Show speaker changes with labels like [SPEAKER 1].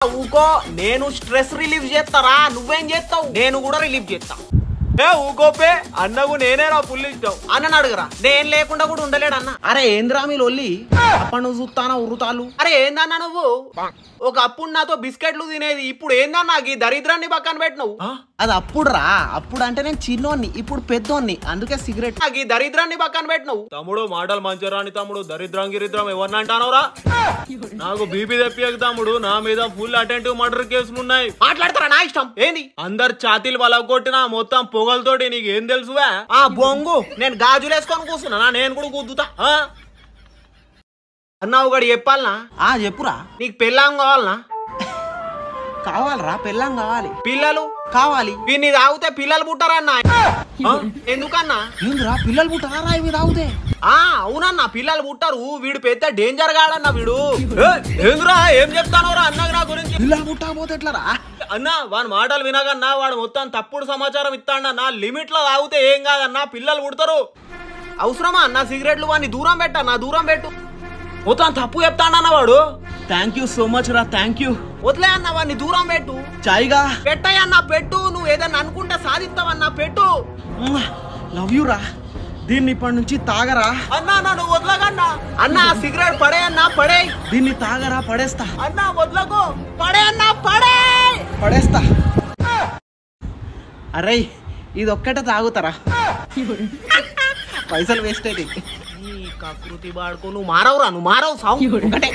[SPEAKER 1] ఊకో నేను stress relief చేస్తారా నువ్వేం చేస్తావు నేను కూడా రిలీఫ్ చేస్తా ఊకోపే అన్నకు నేనేరా ఫుల్ ఇష్టం అన్నని అడుగురా నేను లేకుండా కూడా ఉండలేడు అన్న అరే ఏంద్రా మీ లొల్లి అప్పుడు నువ్వు చూస్తానా ఉరుతాలు అరే ఏందన్నా నువ్వు ఒక అప్పుడు నాతో బిస్కెట్లు తినేది ఇప్పుడు ఏందన్నా ఈ దరిద్రాన్ని పక్కన పెట్టినవు అది అప్పుడు రా అప్పుడు అంటే నేను చిన్నోన్ని ఇప్పుడు పెద్దోన్ని అందుకే సిగరెట్ ఈ దరిద్రాన్ని పక్కన పెట్టినవు తమ్ముడు మాటలు మంచిగా రాని తమ్ముడు దరిద్రం గిరిద్రం ఎవరిని అంటానవరా నాకు బీపీ తెప్పియకు తమ్ముడు నా మీద ఫుల్ అటెంటివ్ మర్డర్ కేసులు ఉన్నాయి మాట్లాడతారా నా ఇష్టం ఏంది అందరు ఛాతీలు బలగొట్టినా మొత్తం పొగలతోటి నీకు ఏం తెలుసువా ఆ బొంగు నేను గాజులు వేసుకొని కూర్చున్నా నేను కూడా కూద్దుతా అన్నా ఒకటి చెప్పాలనా చెప్పురా నీకు పెళ్ళాం కావాలనా కావాలరా పెళ్ళాం కావాలి పిల్లలు కావాలి వీడిని తాగితే పిల్లలు పుట్టారన్నా ఎందుకన్నా ఏందిరా పిల్లలు పుట్టారా ఇవి తాగితే అవునన్నా పిల్లలు పుట్టారు వీడు పెద్ద డేంజర్ గాడన్నా వీడు ఏంద్రా ఏం చెప్తానోరా అన్న నా గురించి పిల్లలు పుట్టకపోతే ఎట్లరా అన్నా వాడి మాటలు వినగన్నా వాడు మొత్తం తప్పుడు సమాచారం ఇస్తాడన్నా లిమిట్ లో తాగితే ఏం కాదన్నా పిల్లలు పుడతారు అవసరమా అన్న సిగరెట్లు వాడిని దూరం పెట్టన్నా దూరం పెట్టు మొత్తం తప్పు చెప్తాడన్న వాడు థ్యాంక్ యూ సో మచ్ రా థ్యాంక్ యూ వదిలే అన్న వాడిని దూరం పెట్టు చాయిగా పెట్టయ్యన్నా పెట్టు నువ్వు ఏదన్నా అనుకుంటే సాధిస్తావన్నా పెట్టు లవ్ యూ రా దీన్ని ఇప్పటి నుంచి తాగరా అన్నా నువ్వు వదలగన్నా అన్నా సిగరెట్ పడే అన్నా పడే దీన్ని తాగరా పడేస్తా అన్నా వదలకు పడే అన్నా పడేస్తా అరే ఇది ఒక్కటే తాగుతారా పైసలు వేస్ట్ అయితే కృతి వాడుకో నువ్వు మారవురా నువ్వు మారవు సాగు ఒకటే